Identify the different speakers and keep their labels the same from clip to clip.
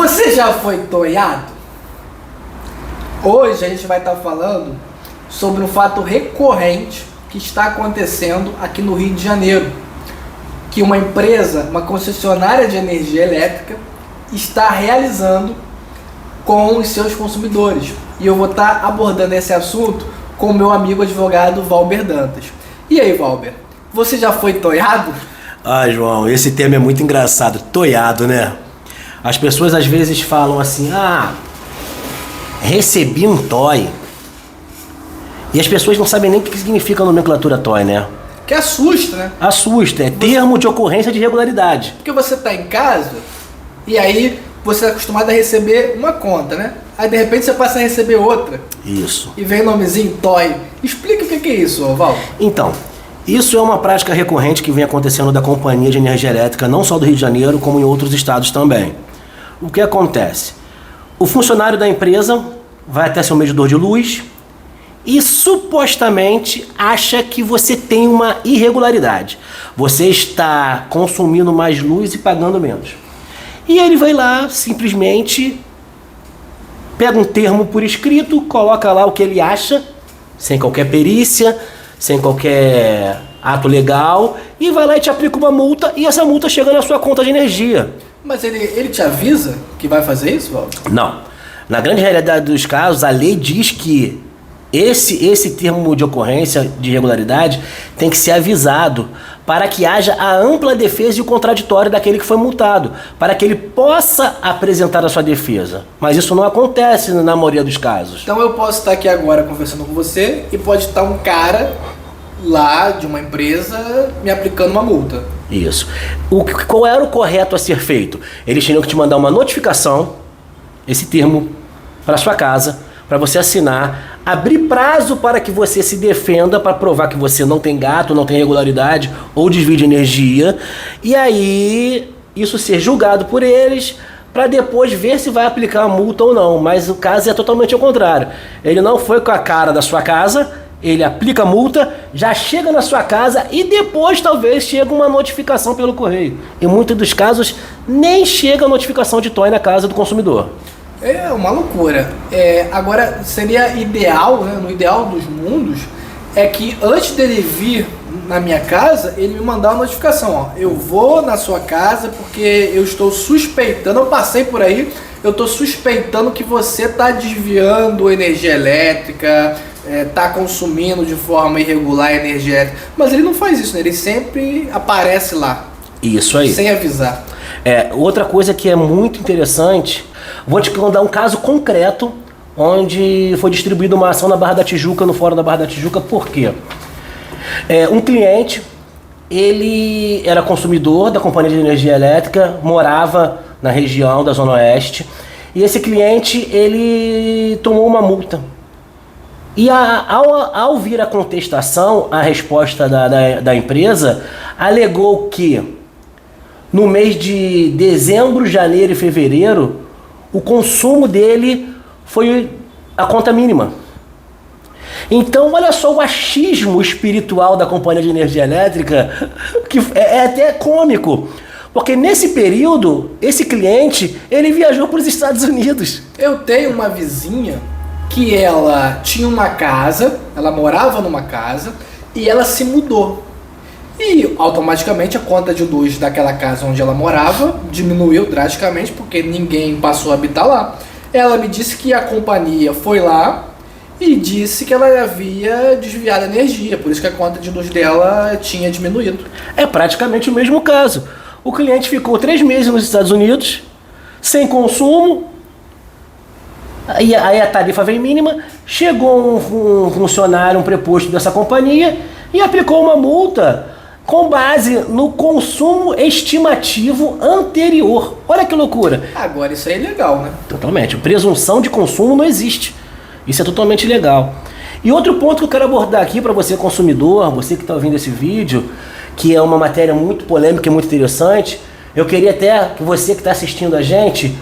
Speaker 1: Você já foi toiado? Hoje a gente vai estar falando sobre um fato recorrente que está acontecendo aqui no Rio de Janeiro, que uma empresa, uma concessionária de energia elétrica, está realizando com os seus consumidores. E eu vou estar abordando esse assunto com o meu amigo advogado Valber Dantas. E aí, Valber, você já foi toiado?
Speaker 2: Ah, João, esse termo é muito engraçado, toiado, né? As pessoas às vezes falam assim, recebi um toy. E as pessoas não sabem nem o que significa a nomenclatura toy, né?
Speaker 1: Que assusta, né?
Speaker 2: Assusta, é termo de ocorrência de irregularidade.
Speaker 1: Porque você está em casa e aí você é acostumado a receber uma conta, né? Aí de repente você passa a receber outra.
Speaker 2: Isso.
Speaker 1: E vem o nomezinho toy. Explica o que é isso, Val.
Speaker 2: Então, isso é uma prática recorrente que vem acontecendo da Companhia de Energia Elétrica, não só do Rio de Janeiro, como em outros estados também. O que acontece? O funcionário da empresa vai até seu medidor de luz e supostamente acha que você tem uma irregularidade. Você está consumindo mais luz e pagando menos. E ele vai lá, simplesmente pega um termo por escrito, coloca lá o que ele acha, sem qualquer perícia, sem qualquer ato legal, e vai lá e te aplica uma multa, e essa multa chega na sua conta de energia.
Speaker 1: Mas ele te avisa que vai fazer isso, Val?
Speaker 2: Não. Na grande realidade dos casos, a lei diz que esse termo de ocorrência de irregularidade tem que ser avisado para que haja a ampla defesa e o contraditório daquele que foi multado, para que ele possa apresentar a sua defesa. Mas isso não acontece na maioria dos casos.
Speaker 1: Então eu posso estar aqui agora conversando com você e pode estar um cara lá de uma empresa me aplicando uma multa.
Speaker 2: Isso. Qual era o correto a ser feito? Eles tinham que te mandar uma notificação, esse termo, para sua casa, para você assinar, abrir prazo para que você se defenda, para provar que você não tem gato, não tem irregularidade ou desvio de energia, e aí isso ser julgado por eles, para depois ver se vai aplicar a multa ou não. Mas o caso é totalmente ao contrário. Ele não foi com a cara da sua casa, ele aplica a multa, já chega na sua casa e depois talvez chega uma notificação pelo correio. Em muitos dos casos nem chega a notificação de toy na casa do consumidor.
Speaker 1: É uma loucura. Agora, seria ideal, né, no ideal dos mundos, é que antes dele vir na minha casa, ele me mandar uma notificação. Eu vou na sua casa porque eu estou suspeitando, eu passei por aí, eu estou suspeitando que você está desviando energia elétrica, está consumindo de forma irregular energia elétrica. Mas ele não faz isso, né? Ele sempre aparece lá.
Speaker 2: Isso aí.
Speaker 1: Sem avisar.
Speaker 2: Outra coisa que é muito interessante, vou te contar um caso concreto onde foi distribuída uma ação na Barra da Tijuca, no Fórum da Barra da Tijuca. Por quê? Um cliente, ele era consumidor da Companhia de Energia Elétrica, morava na região da Zona Oeste, e esse cliente, ele tomou uma multa. E ao vir a contestação, a resposta da empresa alegou que no mês de dezembro, janeiro e fevereiro, o consumo dele foi a conta mínima. Então, olha só o achismo espiritual da Companhia de Energia Elétrica, que é até cômico. Porque nesse período, esse cliente, ele viajou para os Estados Unidos.
Speaker 1: Eu tenho uma vizinha que ela tinha uma casa, ela morava numa casa e ela se mudou. E automaticamente a conta de luz daquela casa onde ela morava diminuiu drasticamente porque ninguém passou a habitar lá. Ela me disse que a companhia foi lá e disse que ela havia desviado a energia, por isso que a conta de luz dela tinha diminuído.
Speaker 2: É praticamente o mesmo caso. O cliente ficou 3 meses nos Estados Unidos, sem consumo, aí a tarifa veio mínima, chegou um funcionário, um preposto dessa companhia e aplicou uma multa com base no consumo estimativo anterior. Olha que loucura.
Speaker 1: Agora isso aí é legal, né?
Speaker 2: Totalmente. Presunção de consumo não existe. Isso é totalmente legal. E outro ponto que eu quero abordar aqui para você consumidor, você que está ouvindo esse vídeo, que é uma matéria muito polêmica e muito interessante, eu queria até que você que está assistindo a gente,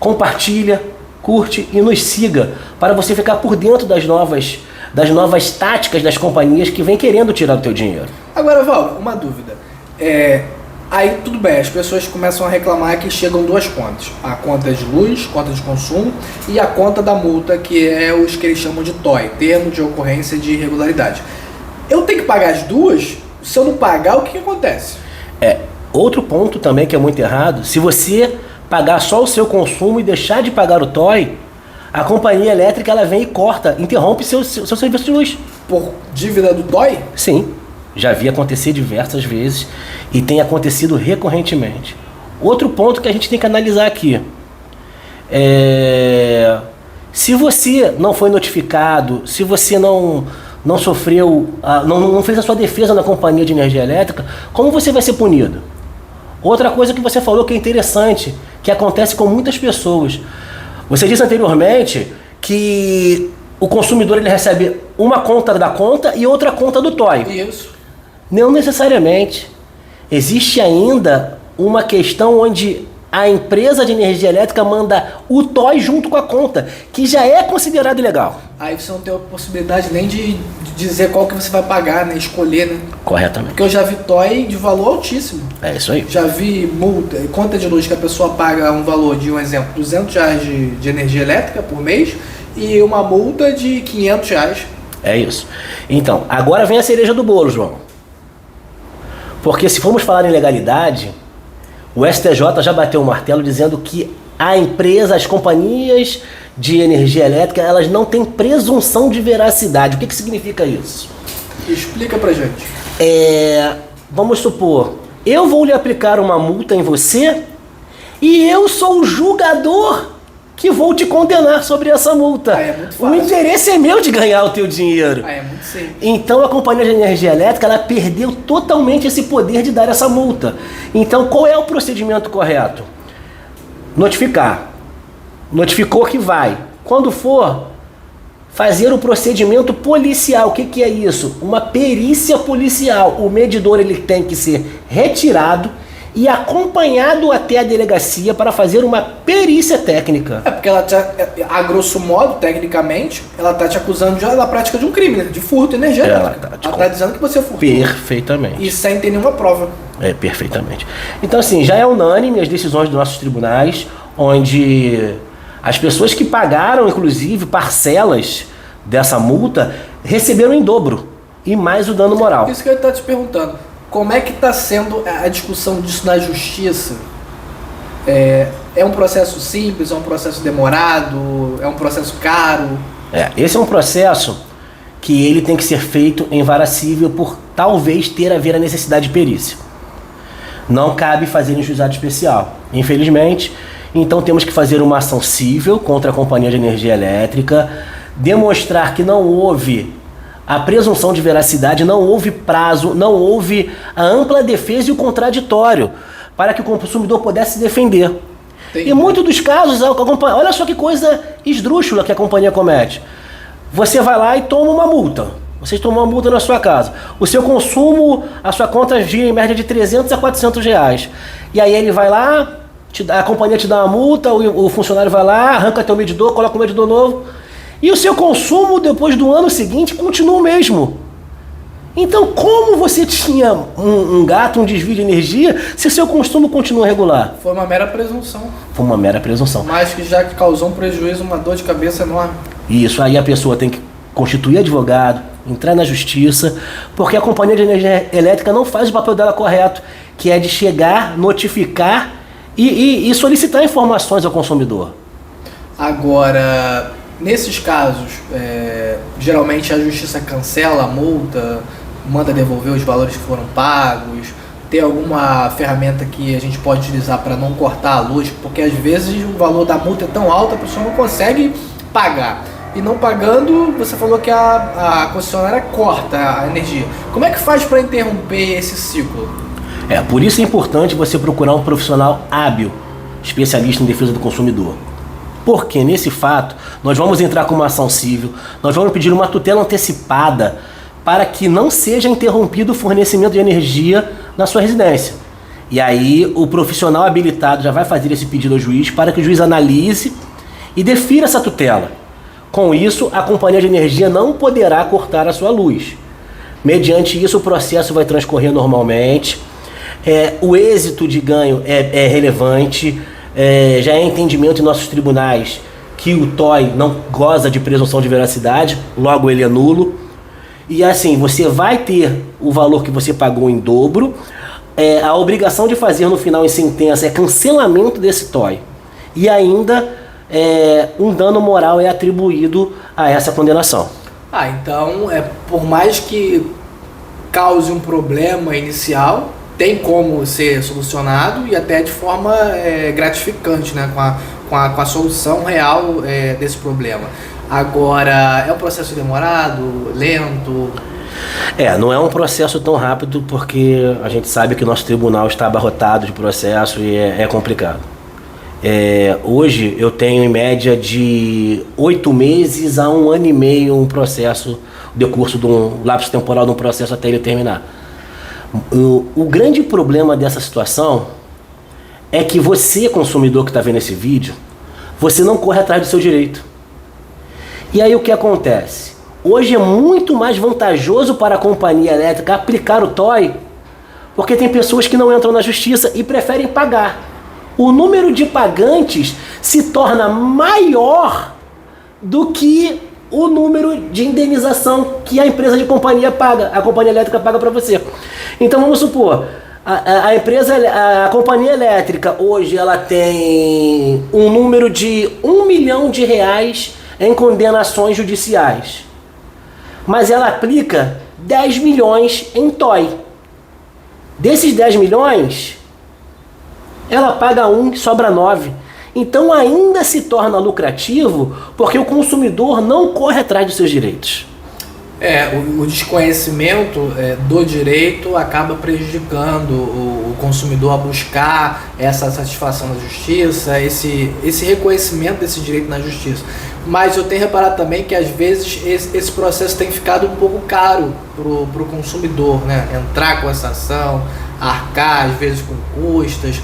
Speaker 2: compartilha, curte e nos siga, para você ficar por dentro das novas táticas das companhias que vem querendo tirar o teu dinheiro.
Speaker 1: Agora, Val, uma dúvida. Aí tudo bem, as pessoas começam a reclamar que chegam duas contas. A conta de luz, conta de consumo, e a conta da multa, que é os que eles chamam de TOI, termo de ocorrência de irregularidade. Eu tenho que pagar as duas? Se eu não pagar, o que acontece?
Speaker 2: Outro ponto também que é muito errado, se você pagar só o seu consumo e deixar de pagar o TOI, a companhia elétrica ela vem e corta, interrompe seu serviço de luz.
Speaker 1: Por dívida do TOI?
Speaker 2: Sim, já vi acontecer diversas vezes e tem acontecido recorrentemente. Outro ponto que a gente tem que analisar aqui se você não foi notificado, se você não sofreu, não fez a sua defesa na companhia de energia elétrica, como você vai ser punido? Outra coisa que você falou que é interessante, que acontece com muitas pessoas. Você disse anteriormente que o consumidor ele recebe uma conta da conta e outra conta do TOI.
Speaker 1: Isso.
Speaker 2: Não necessariamente. Existe ainda uma questão onde a empresa de energia elétrica manda o TOI junto com a conta, que já é considerado ilegal.
Speaker 1: Aí você não tem a possibilidade nem de dizer qual que você vai pagar, né? Escolher, né?
Speaker 2: Corretamente.
Speaker 1: Porque eu já vi TOI de valor altíssimo.
Speaker 2: É isso aí.
Speaker 1: Já vi multa, conta de luz que a pessoa paga um valor de, um exemplo, R$200 de energia elétrica por mês e uma multa de R$500.
Speaker 2: É isso. Então, agora vem a cereja do bolo, João. Porque se formos falar em legalidade, o STJ já bateu o martelo dizendo que a empresa, as companhias de energia elétrica, elas não têm presunção de veracidade. O que significa isso?
Speaker 1: Explica pra gente.
Speaker 2: Vamos supor, eu vou lhe aplicar uma multa em você e eu sou o julgador que vou te condenar sobre essa multa.
Speaker 1: É muito fácil.
Speaker 2: O interesse é meu de ganhar o teu dinheiro.
Speaker 1: É muito simples.
Speaker 2: Então a companhia de energia elétrica ela perdeu totalmente esse poder de dar essa multa. Então qual é o procedimento correto? Notificar. Notificou que vai. Quando for, fazer o procedimento policial. O que é isso? Uma perícia policial. O medidor ele tem que ser retirado e acompanhado até a delegacia para fazer uma perícia técnica.
Speaker 1: Porque ela, a grosso modo, tecnicamente, ela está te acusando da prática de um crime, né? De furto energético. Ela está dizendo que você furtou.
Speaker 2: Perfeitamente.
Speaker 1: E sem ter nenhuma prova.
Speaker 2: Perfeitamente. Então, assim, já é unânime as decisões dos nossos tribunais, onde as pessoas que pagaram, inclusive, parcelas dessa multa, receberam em dobro. E mais o dano moral.
Speaker 1: Isso que eu estou te perguntando. Como é que está sendo a discussão disso na justiça? É um processo simples? É um processo demorado? É um processo caro?
Speaker 2: Esse é um processo que ele tem que ser feito em vara cível por talvez ter a ver a necessidade de perícia. Não cabe fazer em juizado especial, infelizmente. Então temos que fazer uma ação cível contra a companhia de energia elétrica, demonstrar que não houve a presunção de veracidade, não houve prazo, não houve a ampla defesa e o contraditório para que o consumidor pudesse se defender.
Speaker 1: Entendi.
Speaker 2: Em muitos dos casos, olha só que coisa esdrúxula que a companhia comete. Você vai lá e toma uma multa. Você tomou uma multa na sua casa. O seu consumo, a sua conta gira em média de 300 a 400 reais. E aí ele vai lá, a companhia te dá uma multa, o funcionário vai lá, arranca teu medidor, coloca um medidor novo. E o seu consumo depois do ano seguinte continua o mesmo. Então como você tinha um gato, um desvio de energia, se o seu consumo continua regular?
Speaker 1: Foi uma mera presunção.
Speaker 2: Foi uma mera presunção.
Speaker 1: Mas que já causou um prejuízo, uma dor de cabeça enorme.
Speaker 2: Isso, aí a pessoa tem que constituir advogado, entrar na justiça, porque a companhia de energia elétrica não faz o papel dela correto, que é de chegar, notificar e solicitar informações ao consumidor.
Speaker 1: Agora, nesses casos, geralmente a justiça cancela a multa, manda devolver os valores que foram pagos. Tem alguma ferramenta que a gente pode utilizar para não cortar a luz? Porque às vezes o valor da multa é tão alto, a pessoa não consegue pagar. E não pagando, você falou que a concessionária corta a energia. Como é que faz para interromper esse ciclo?
Speaker 2: Por isso é importante você procurar um profissional hábil, especialista em defesa do consumidor. Porque nesse fato, nós vamos entrar com uma ação civil, nós vamos pedir uma tutela antecipada para que não seja interrompido o fornecimento de energia na sua residência. E aí o profissional habilitado já vai fazer esse pedido ao juiz para que o juiz analise e defira essa tutela. Com isso, a companhia de energia não poderá cortar a sua luz. Mediante isso, o processo vai transcorrer normalmente. O êxito de ganho é relevante, já é entendimento em nossos tribunais que o TOI não goza de presunção de veracidade, logo ele é nulo. E assim, você vai ter o valor que você pagou em dobro. A obrigação de fazer no final em sentença é cancelamento desse TOI. E ainda um dano moral é atribuído a essa condenação.
Speaker 1: Então, por mais que cause um problema inicial, tem como ser solucionado e até de forma gratificante, né? Com a solução real desse problema. Agora, é um processo demorado, lento?
Speaker 2: Não é um processo tão rápido, porque a gente sabe que o nosso tribunal está abarrotado de processo e é complicado. Hoje eu tenho em média de 8 meses a 1 ano e meio um processo, o decurso de um lapso temporal de um processo até ele terminar. O grande problema dessa situação é que você, consumidor que está vendo esse vídeo, você não corre atrás do seu direito. E aí o que acontece? Hoje é muito mais vantajoso para a companhia elétrica aplicar o TOI, porque tem pessoas que não entram na justiça e preferem pagar. O número de pagantes se torna maior do que o número de indenização que a empresa de companhia paga, a companhia elétrica paga para você. Então vamos supor, a companhia elétrica hoje ela tem um número de R$1 milhão em condenações judiciais, mas ela aplica 10 milhões em TOI. Desses 10 milhões, ela paga 1 e sobra 9. Então ainda se torna lucrativo porque o consumidor não corre atrás dos seus direitos.
Speaker 1: O desconhecimento do direito acaba prejudicando o consumidor a buscar essa satisfação na justiça, esse reconhecimento desse direito na justiça. Mas eu tenho reparado também que às vezes esse processo tem ficado um pouco caro para o consumidor, né? Entrar com essa ação, arcar às vezes com custas.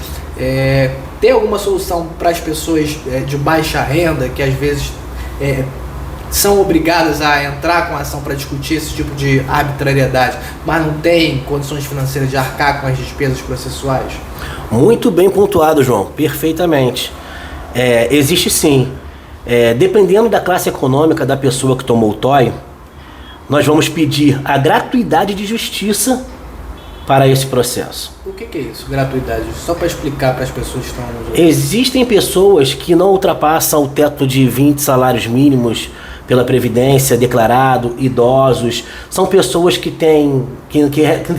Speaker 1: Tem alguma solução para as pessoas de baixa renda que às vezes são obrigadas a entrar com a ação para discutir esse tipo de arbitrariedade, mas não tem condições financeiras de arcar com as despesas processuais?
Speaker 2: Muito bem pontuado, João, perfeitamente. Existe sim. Dependendo da classe econômica da pessoa que tomou o TOI, nós vamos pedir a gratuidade de justiça para esse processo.
Speaker 1: O que é isso, gratuidade? Só para explicar para as pessoas que estão nos ouvindo.
Speaker 2: Existem pessoas que não ultrapassam o teto de 20 salários mínimos pela Previdência declarado, idosos. São pessoas que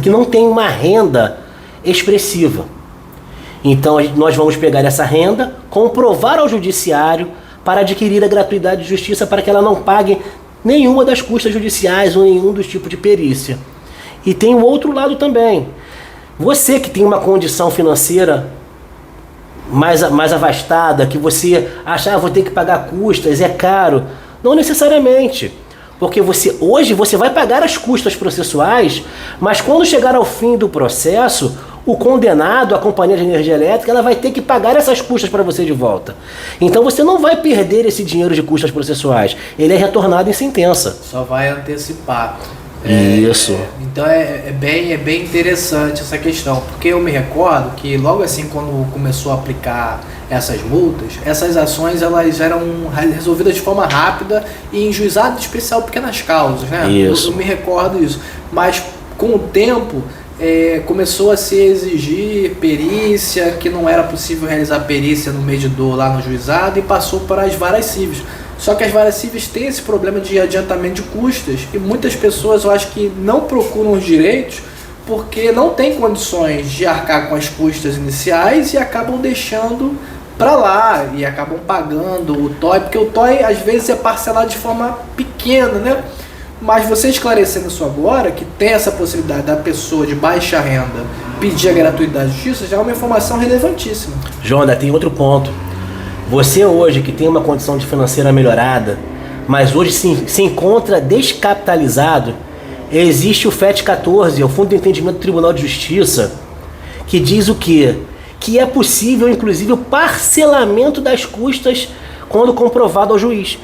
Speaker 2: não têm uma renda expressiva. Então nós vamos pegar essa renda, comprovar ao judiciário para adquirir a gratuidade de justiça para que ela não pague nenhuma das custas judiciais ou nenhum dos tipos de perícia. E tem o outro lado também. Você que tem uma condição financeira mais avastada, que você acha, vou ter que pagar custas, é caro. Não necessariamente. Porque hoje você vai pagar as custas processuais, mas quando chegar ao fim do processo, o condenado, a companhia de energia elétrica, ela vai ter que pagar essas custas para você de volta. Então você não vai perder esse dinheiro de custas processuais. Ele é retornado em sentença.
Speaker 1: Só vai antecipar.
Speaker 2: Isso.
Speaker 1: Então é bem interessante essa questão, porque eu me recordo que logo assim quando começou a aplicar essas multas, essas ações elas eram resolvidas de forma rápida e em juizado especial pequenas causas, né?
Speaker 2: Isso.
Speaker 1: Eu me recordo isso, mas com o tempo começou a se exigir perícia, que não era possível realizar perícia no medidor lá no juizado, e passou para as varas cíveis. Só que as varas cíveis têm esse problema de adiantamento de custas e muitas pessoas, eu acho que não procuram os direitos porque não têm condições de arcar com as custas iniciais e acabam deixando para lá e acabam pagando o TOI, porque o TOI às vezes é parcelado de forma pequena, né? Mas você esclarecendo isso agora, que tem essa possibilidade da pessoa de baixa renda pedir a gratuidade de justiça, já é uma informação relevantíssima.
Speaker 2: João, ainda tem outro ponto. Você hoje que tem uma condição de financeira melhorada, mas hoje se encontra descapitalizado, existe o FET 14, o Fundo de Entendimento do Tribunal de Justiça, que diz o quê? Que é possível, inclusive, o parcelamento das custas quando comprovado ao juiz.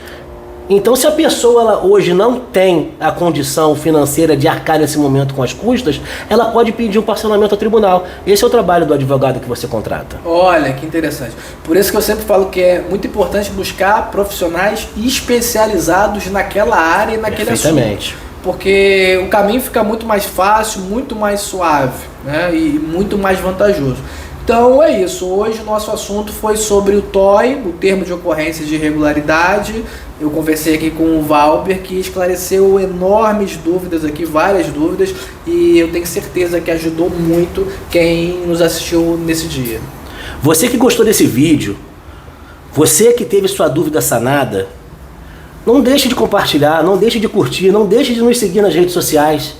Speaker 2: Então, se a pessoa ela, hoje não tem a condição financeira de arcar nesse momento com as custas, ela pode pedir um parcelamento ao tribunal. Esse é o trabalho do advogado que você contrata.
Speaker 1: Olha, que interessante. Por isso que eu sempre falo que é muito importante buscar profissionais especializados naquela área e naquele assunto. Porque o caminho fica muito mais fácil, muito mais suave, né? E muito mais vantajoso. Então é isso, hoje o nosso assunto foi sobre o TOI, o termo de ocorrência de irregularidade. Eu conversei aqui com o Valber, que esclareceu enormes dúvidas aqui, várias dúvidas, e eu tenho certeza que ajudou muito quem nos assistiu nesse dia.
Speaker 2: Você que gostou desse vídeo, você que teve sua dúvida sanada, não deixe de compartilhar, não deixe de curtir, não deixe de nos seguir nas redes sociais.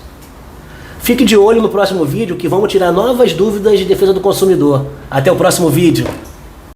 Speaker 2: Fique de olho no próximo vídeo que vamos tirar novas dúvidas de defesa do consumidor. Até o próximo vídeo.